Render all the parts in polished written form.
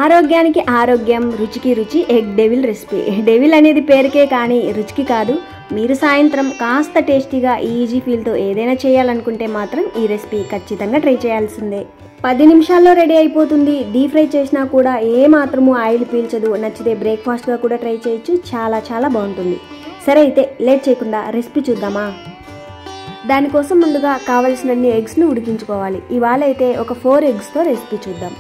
ఆరోగ్యానికి ఆరోగ్యం, రుచికి రుచి ఎగ్ డెవిల్ రెసిపీ. డెవిల్ అనేది పేరుకే కానీ రుచికి కాదు. మీరు సాయంత్రం కాస్త టేస్టీగా ఈజీ ఫీల్తో ఏదైనా చేయాలనుకుంటే మాత్రం ఈ రెసిపీ ఖచ్చితంగా ట్రై చేయాల్సిందే. 10 నిమిషాల్లో రెడీ అయిపోతుంది. డీప్ ఫ్రై చేసినా కూడా ఏ మాత్రము ఆయిల్ పీల్చదు. నచ్చితే బ్రేక్ఫాస్ట్గా కూడా ట్రై చేయొచ్చు. చాలా చాలా బాగుంటుంది. సరే అయితే లేట్ చేయకుండా రెసిపీ చూద్దామా? దానికోసం ముందుగా కావలసినన్ని ఎగ్స్ని ఉడికించుకోవాలి. ఇవాళ అయితే ఒక 4 ఎగ్స్తో రెసిపీ చూద్దాం.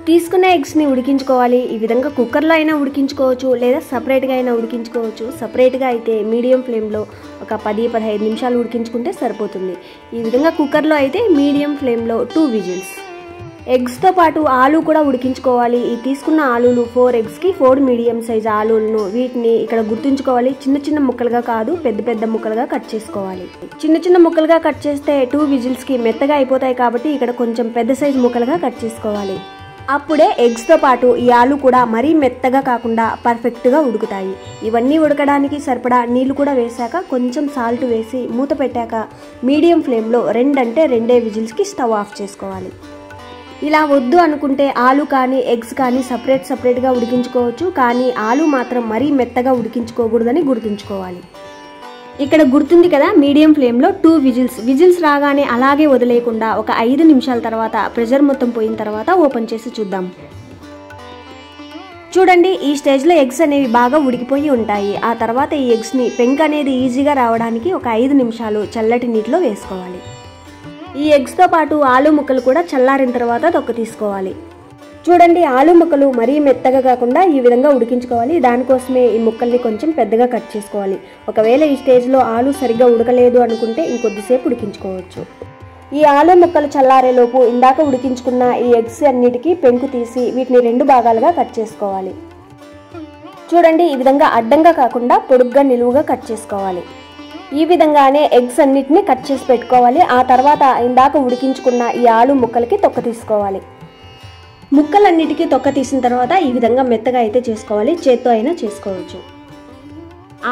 తీసుకున్న ఎగ్స్ని ఉడికించుకోవాలి. ఈ విధంగా కుక్కర్లో అయినా ఉడికించుకోవచ్చు, లేదా సపరేట్గా అయినా ఉడికించుకోవచ్చు. సపరేట్గా అయితే మీడియం ఫ్లేమ్లో ఒక 10-15 నిమిషాలు ఉడికించుకుంటే సరిపోతుంది. ఈ విధంగా కుక్కర్లో అయితే మీడియం ఫ్లేమ్లో 2 విజిల్స్. ఎగ్స్తో పాటు ఆలు కూడా ఉడికించుకోవాలి. ఈ తీసుకున్న ఆలులు 4 ఎగ్స్కి 4 మీడియం సైజ్ ఆలులను వీటిని ఇక్కడ గుర్తుంచుకోవాలి. చిన్న చిన్న ముక్కలుగా కాదు, పెద్ద పెద్ద ముక్కలుగా కట్ చేసుకోవాలి. చిన్న చిన్న ముక్కలుగా కట్ చేస్తే 2 విజిల్స్కి మెత్తగా అయిపోతాయి కాబట్టి ఇక్కడ కొంచెం పెద్ద సైజ్ ముక్కలుగా కట్ చేసుకోవాలి. అప్పుడే ఎగ్స్తో పాటు ఈ ఆలు కూడా మరీ మెత్తగా కాకుండా పర్ఫెక్ట్గా ఉడుకుతాయి. ఇవన్నీ ఉడకడానికి సరిపడా నీళ్లు కూడా వేశాక కొంచెం సాల్ట్ వేసి మూత పెట్టాక మీడియం ఫ్లేమ్లో 2 విజిల్స్కి స్టవ్ ఆఫ్ చేసుకోవాలి. ఇలా వద్దు అనుకుంటే ఆలు కానీ ఎగ్స్ కానీ సపరేట్గా ఉడికించుకోవచ్చు. కానీ ఆలు మాత్రం మరీ మెత్తగా ఉడికించుకోకూడదని గుర్తుంచుకోవాలి. ఇక్కడ గుర్తుంది కదా, మీడియం ఫ్లేమ్లో 2 విజిల్స్ రాగానే అలాగే వదిలేయకుండా ఒక 5 నిమిషాల తర్వాత ప్రెషర్ మొత్తం పోయిన తర్వాత ఓపెన్ చేసి చూద్దాం. చూడండి, ఈ స్టేజ్లో ఎగ్స్ అనేవి బాగా ఉడికిపోయి ఉంటాయి. ఆ తర్వాత ఈ ఎగ్స్ని పెంక్ అనేది ఈజీగా రావడానికి ఒక 5 నిమిషాలు చల్లటి నీటిలో వేసుకోవాలి. ఈ ఎగ్స్తో పాటు ఆలు ముక్కలు కూడా చల్లారిన తర్వాత తొక్క తీసుకోవాలి. చూడండి, ఆలు ముక్కలు మరీ మెత్తగా కాకుండా ఈ విధంగా ఉడికించుకోవాలి. దానికోసమే ఈ ముక్కల్ని కొంచెం పెద్దగా కట్ చేసుకోవాలి. ఒకవేళ ఈ స్టేజ్లో ఆలు సరిగ్గా ఉడకలేదు అనుకుంటే ఇంకొద్దిసేపు ఉడికించుకోవచ్చు. ఈ ఆలు ముక్కలు చల్లారేలోపు ఇందాక ఉడికించుకున్న ఈ ఎగ్స్ అన్నిటికీ పెంకు తీసి వీటిని 2 భాగాలుగా కట్ చేసుకోవాలి. చూడండి, ఈ విధంగా అడ్డంగా కాకుండా పొడుగ్గా నిలువుగా కట్ చేసుకోవాలి. ఈ విధంగానే ఎగ్స్ అన్నిటిని కట్ చేసి పెట్టుకోవాలి. ఆ తర్వాత ఇందాక ఉడికించుకున్న ఈ ఆలు ముక్కలకి తొక్క తీసుకోవాలి. ముక్కలన్నిటికీ తొక్క తీసిన తర్వాత ఈ విధంగా మెత్తగా అయితే చేసుకోవాలి. చేత్తో అయినా చేసుకోవచ్చు.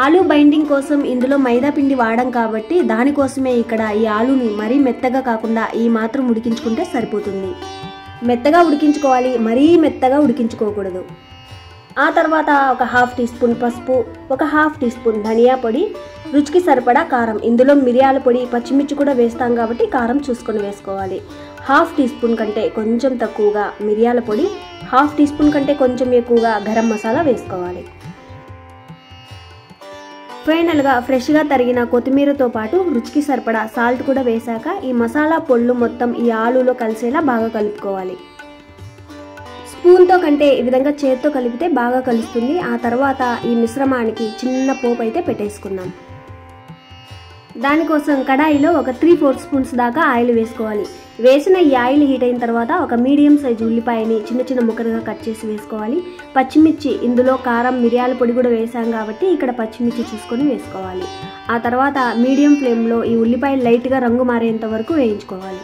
ఆలు బైండింగ్ కోసం ఇందులో మైదా పిండి వాడడం కాబట్టి దానికోసమే ఇక్కడ ఈ ఆలుని మరీ మెత్తగా కాకుండా ఈ మాత్రం ఉడికించుకుంటే సరిపోతుంది. మెత్తగా ఉడికించుకోవాలి, మరీ మెత్తగా ఉడికించుకోకూడదు. ఆ తర్వాత ఒక 1/2 టీ స్పూన్ పసుపు, ఒక 1/2 టీ స్పూన్ ధనియా పొడి, రుచికి సరిపడా కారం. ఇందులో మిరియాల పొడి, పచ్చిమిర్చి కూడా వేస్తాం కాబట్టి కారం చూసుకొని వేసుకోవాలి. 1/2 టీ స్పూన్ కంటే కొంచెం తక్కువగా మిరియాల పొడి, 1/2 టీ స్పూన్ కంటే కొంచెం ఎక్కువగా గరం మసాలా వేసుకోవాలి. ఫైనల్గా ఫ్రెష్గా తరిగిన కొత్తిమీరతో పాటు రుచికి సరిపడా సాల్ట్ కూడా వేశాక ఈ మసాలా పొళ్ళు మొత్తం ఈ ఆలులో కలిసేలా బాగా కలుపుకోవాలి. స్పూన్తో కంటే ఈ విధంగా చేత్తో కలిపితే బాగా కలుస్తుంది. ఆ తర్వాత ఈ మిశ్రమానికి చిన్న పోపు అయితే పెట్టేసుకుందాం. దానికోసం కడాయిలో ఒక 3-4 స్పూన్స్ దాకా ఆయిల్ వేసుకోవాలి. వేసిన ఈ ఆయిల్ హీట్ అయిన తర్వాత ఒక మీడియం సైజు ఉల్లిపాయని చిన్న చిన్న ముక్కలుగా కట్ చేసి వేసుకోవాలి. పచ్చిమిర్చి, ఇందులో కారం మిరియాల పొడి కూడా వేసాం కాబట్టి ఇక్కడ పచ్చిమిర్చి చూసుకొని వేసుకోవాలి. ఆ తర్వాత మీడియం ఫ్లేమ్లో ఈ ఉల్లిపాయలు లైట్గా రంగు మారేంత వరకు వేయించుకోవాలి.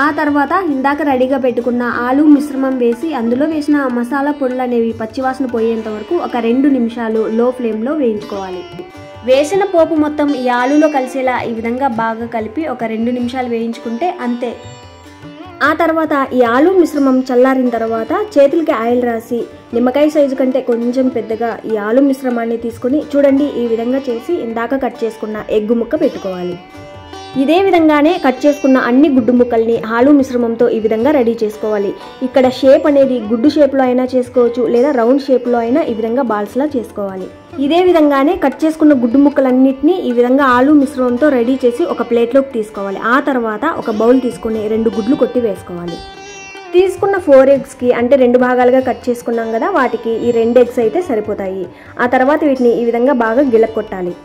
ఆ తర్వాత ఇందాక రెడీగా పెట్టుకున్న ఆలు మిశ్రమం వేసి అందులో వేసిన మసాలా పొడులు అనేవి పచ్చివాసన పోయేంత వరకు ఒక 2 నిమిషాలు లో ఫ్లేమ్లో వేయించుకోవాలి. వేసిన పోపు మొత్తం ఈ ఆలులో కలిసేలా ఈ విధంగా బాగా కలిపి ఒక 2 నిమిషాలు వేయించుకుంటే అంతే. ఆ తర్వాత ఈ ఆలు మిశ్రమం చల్లారిన తర్వాత చేతులకి ఆయిల్ రాసి నిమ్మకాయ సైజు కంటే కొంచెం పెద్దగా ఈ ఆలు మిశ్రమాన్ని తీసుకుని చూడండి ఈ విధంగా చేసి ఇందాక కట్ చేసుకున్న ఎగ్గు ముక్క పెట్టుకోవాలి. ఇదే విధంగానే కట్ చేసుకున్న అన్ని గుడ్డు ముక్కల్ని ఆలు మిశ్రమంతో ఈ విధంగా రెడీ చేసుకోవాలి. ఇక్కడ షేప్ అనేది గుడ్డు షేప్లో అయినా చేసుకోవచ్చు, లేదా రౌండ్ షేప్లో అయినా ఈ విధంగా బాల్స్లా చేసుకోవాలి. ఇదే విధంగానే కట్ చేసుకున్న గుడ్డు ముక్కలన్నింటినీ ఈ విధంగా ఆలు మిశ్రమంతో రెడీ చేసి ఒక ప్లేట్లోకి తీసుకోవాలి. ఆ తర్వాత ఒక బౌల్ తీసుకుని 2 గుడ్లు కొట్టి వేసుకోవాలి. తీసుకున్న 4 ఎగ్స్కి అంటే 2 భాగాలుగా కట్ చేసుకున్నాం కదా, వాటికి ఈ 2 ఎగ్స్ అయితే సరిపోతాయి. ఆ తర్వాత వీటిని ఈ విధంగా బాగా గిలక్కొట్టాలి.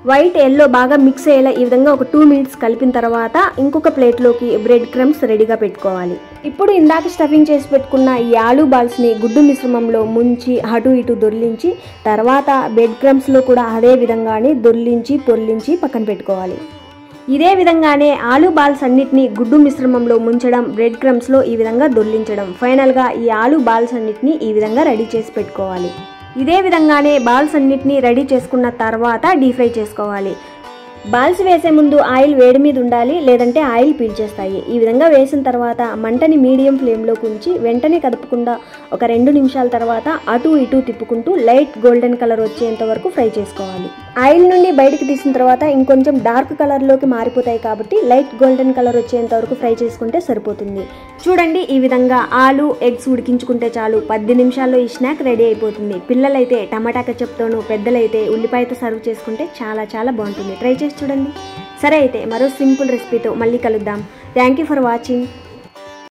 వైట్ ఎల్లో బాగా మిక్స్ అయ్యేలా ఈ విధంగా ఒక 2 మినిట్స్ కలిపిన తర్వాత ఇంకొక ప్లేట్లోకి బ్రెడ్ క్రమ్స్ రెడీగా పెట్టుకోవాలి. ఇప్పుడు ఇందాక స్టఫింగ్ చేసి పెట్టుకున్న ఈ ఆలు బాల్స్ని గుడ్డు మిశ్రమంలో ముంచి అటు ఇటు దొర్లించి తర్వాత బ్రెడ్ క్రమ్స్లో కూడా అదే విధంగానే దొర్లించి పొర్లించి పక్కన పెట్టుకోవాలి. ఇదే విధంగానే ఆలు బాల్స్ అన్నిటిని గుడ్డు మిశ్రమంలో ముంచడం, బ్రెడ్ క్రమ్స్లో ఈ విధంగా దొర్లించడం. ఫైనల్గా ఈ ఆలు బాల్స్ అన్నిటిని ఈ విధంగా రెడీ చేసి పెట్టుకోవాలి. ఇదే విధంగానే బాల్స్ అన్నిటిని రెడీ చేసుకున్న తర్వాత డీప్ ఫ్రై చేసుకోవాలి. బాల్స్ వేసే ముందు ఆయిల్ వేడి మీద ఉండాలి, లేదంటే ఆయిల్ పీల్చేస్తాయి. ఈ విధంగా వేసిన తర్వాత మంటని మీడియం ఫ్లేమ్లోకి ఉంచి వెంటనే కదపకుండా ఒక 2 నిమిషాల తర్వాత అటు ఇటు తిప్పుకుంటూ లైట్ గోల్డెన్ కలర్ వచ్చేంత వరకు ఫ్రై చేసుకోవాలి. ఆయిల్ నుండి బయటకు తీసిన తర్వాత ఇంకొంచెం డార్క్ కలర్లోకి మారిపోతాయి కాబట్టి లైట్ గోల్డెన్ కలర్ వచ్చేంత వరకు ఫ్రై చేసుకుంటే సరిపోతుంది. చూడండి, ఈ విధంగా ఆలు ఎగ్స్ ఉడికించుకుంటే చాలు, 10 నిమిషాల్లో ఈ స్నాక్ రెడీ అయిపోతుంది. పిల్లలైతే టమాటా కెచప్తోనూ, పెద్దలైతే ఉల్లిపాయతో సర్వ్ చేసుకుంటే చాలా చాలా బాగుంటుంది. ట్రై చేసి చూడండి. సరే అయితే మరో సింపుల్ రెసిపీతో మళ్ళీ కలుద్దాం. Thank you for watching.